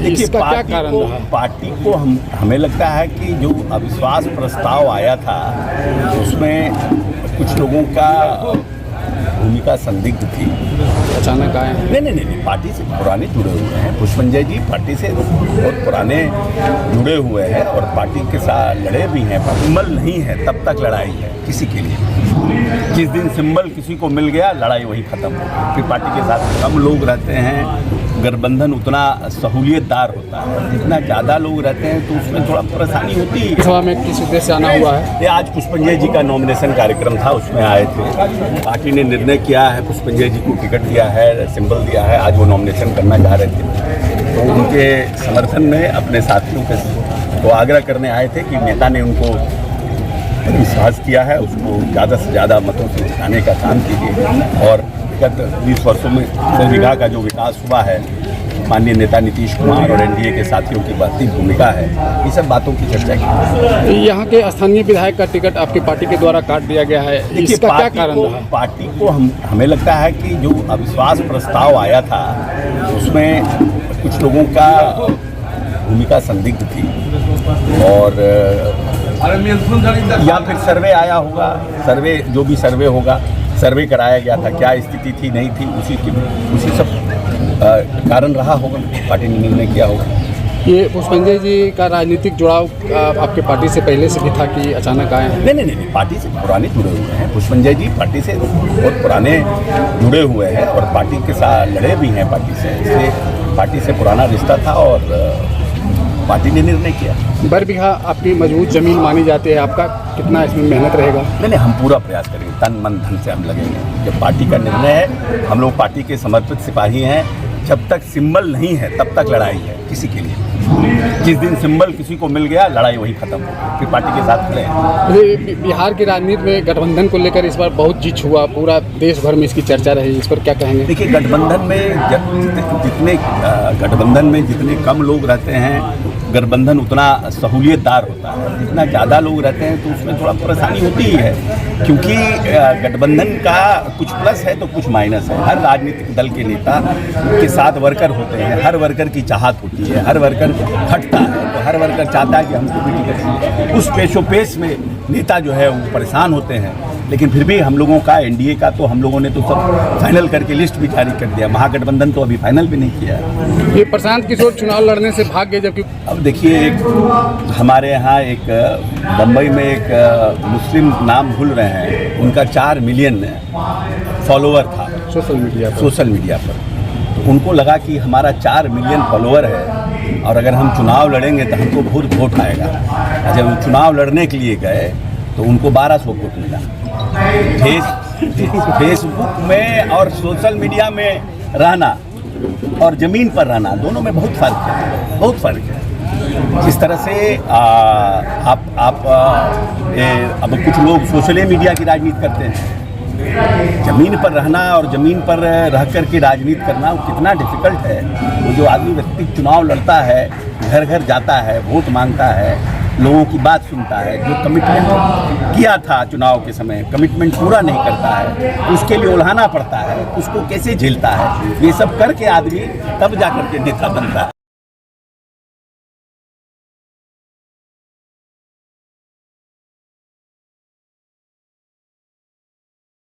इसका क्या कारण रहा? पार्टी को हमें लगता है कि जो अविश्वास प्रस्ताव आया था उसमें कुछ लोगों का भूमिका संदिग्ध थी। अचानक आए हैं? नहीं, पार्टी से पुराने जुड़े हुए हैं। पुष्पंजय जी पार्टी से बहुत पुराने जुड़े हुए हैं और पार्टी के साथ लड़े भी हैं। सिंबल नहीं है तब तक लड़ाई है किसी के लिए। जिस दिन सिंबल किसी को मिल गया लड़ाई वही खत्म हो गई। फिर पार्टी के साथ कम लोग रहते हैं, गठबंधन उतना सहूलियतदार होता है। जितना ज़्यादा लोग रहते हैं तो उसमें थोड़ा परेशानी होती है। सभा में किस उद्देश्य से आना हुआ है? ये आज पुष्पंजय जी का नॉमिनेशन कार्यक्रम था, उसमें आए थे। पार्टी ने निर्णय किया है, पुष्पंजय जी को टिकट दिया है, सिंबल दिया है। आज वो नॉमिनेशन करना चाह रहे थे तो उनके समर्थन में अपने साथियों को आग्रह करने आए थे कि नेता ने उनको विश्वास किया है, उसको ज़्यादा से ज़्यादा मतों से जिताने का काम कीजिए। और विगत 20 वर्षों में दरभंगा का जो विकास हुआ है, माननीय नेता नीतीश कुमार और एनडीए के साथियों की बढ़ती भूमिका है, ये सब बातों की चर्चा की। यहाँ के स्थानीय विधायक का टिकट आपकी पार्टी के द्वारा काट दिया गया है, इसका क्या कारण रहा? पार्टी को हमें लगता है कि जो अविश्वास प्रस्ताव आया था उसमें कुछ लोगों का भूमिका संदिग्ध थी और या फिर सर्वे आया होगा। सर्वे जो भी सर्वे होगा, सर्वे कराया गया था, क्या स्थिति थी नहीं थी, उसी सब कारण रहा होगा, पार्टी ने निर्णय किया होगा। ये पुष्पंजय जी का राजनीतिक जुड़ाव आपके पार्टी से पहले से भी था कि अचानक आए हैं? नहीं, पार्टी से पुराने जुड़े हुए हैं। पुष्पंजय जी पार्टी से बहुत पुराने जुड़े हुए हैं और पार्टी के साथ लड़े भी हैं पार्टी से, इसलिए पार्टी से पुराना रिश्ता था और पार्टी ने निर्णय किया। बरबीघा आपकी मजबूत जमीन मानी जाती है, आपका कितना इसमें मेहनत रहेगा? नहीं, हम पूरा प्रयास करेंगे, तन मन धन से हम लगेंगे। जब पार्टी का निर्णय है, हम लोग पार्टी के समर्पित सिपाही हैं। जब तक सिंबल नहीं है तब तक लड़ाई है किसी के लिए। जिस दिन सिंबल किसी को मिल गया लड़ाई वही खत्म हो, फिर पार्टी के साथ खड़े हैं। बिहार की राजनीति में गठबंधन को लेकर इस बार बहुत जिच हुआ, पूरा देश भर में इसकी चर्चा रही, इस पर क्या कहेंगे? देखिए, गठबंधन में जितने कम लोग रहते हैं, गठबंधन उतना सहूलियतदार होता है। जितना ज़्यादा लोग रहते हैं तो उसमें थोड़ा परेशानी होती ही है, क्योंकि गठबंधन का कुछ प्लस है तो कुछ माइनस है। हर राजनीतिक दल के नेता के साथ वर्कर होते हैं, हर वर्कर की चाहत होती है, हर वर्कर खटता है, तो हर वर्कर चाहता है कि हमको भी टिकट मिले। उस पेशोपेश में नेता जो है वो परेशान होते हैं, लेकिन फिर भी हम लोगों का एनडीए का तो हम लोगों ने तो सब फाइनल करके लिस्ट भी जारी कर दिया। महागठबंधन तो अभी फाइनल भी नहीं किया है। ये प्रशांत किशोर चुनाव लड़ने से भाग गए, जबकि अब देखिए, हमारे यहाँ एक बम्बई में एक मुस्लिम नाम भूल रहे हैं, उनका 4 मिलियन फॉलोअर था सोशल मीडिया पर। तो उनको लगा कि हमारा 4 मिलियन फॉलोअर है और अगर हम चुनाव लड़ेंगे तो हमको बहुत वोट आएगा। जब चुनाव लड़ने के लिए गए तो उनको 1200 वोट मिला। फेसबुक में और सोशल मीडिया में रहना और ज़मीन पर रहना, दोनों में बहुत फ़र्क है। जिस तरह से अब कुछ लोग सोशल मीडिया की राजनीति करते हैं, ज़मीन पर रहना और ज़मीन पर रह कर के राजनीति करना वो कितना डिफ़िकल्ट है। वो जो आदमी व्यक्ति चुनाव लड़ता है, घर घर जाता है, वोट मांगता है, लोगों की बात सुनता है, जो कमिटमेंट किया था चुनाव के समय कमिटमेंट पूरा नहीं करता है, उसके लिए उलझाना पड़ता है, उसको कैसे झेलता है, ये सब करके आदमी तब जा कर के नेता बनता है।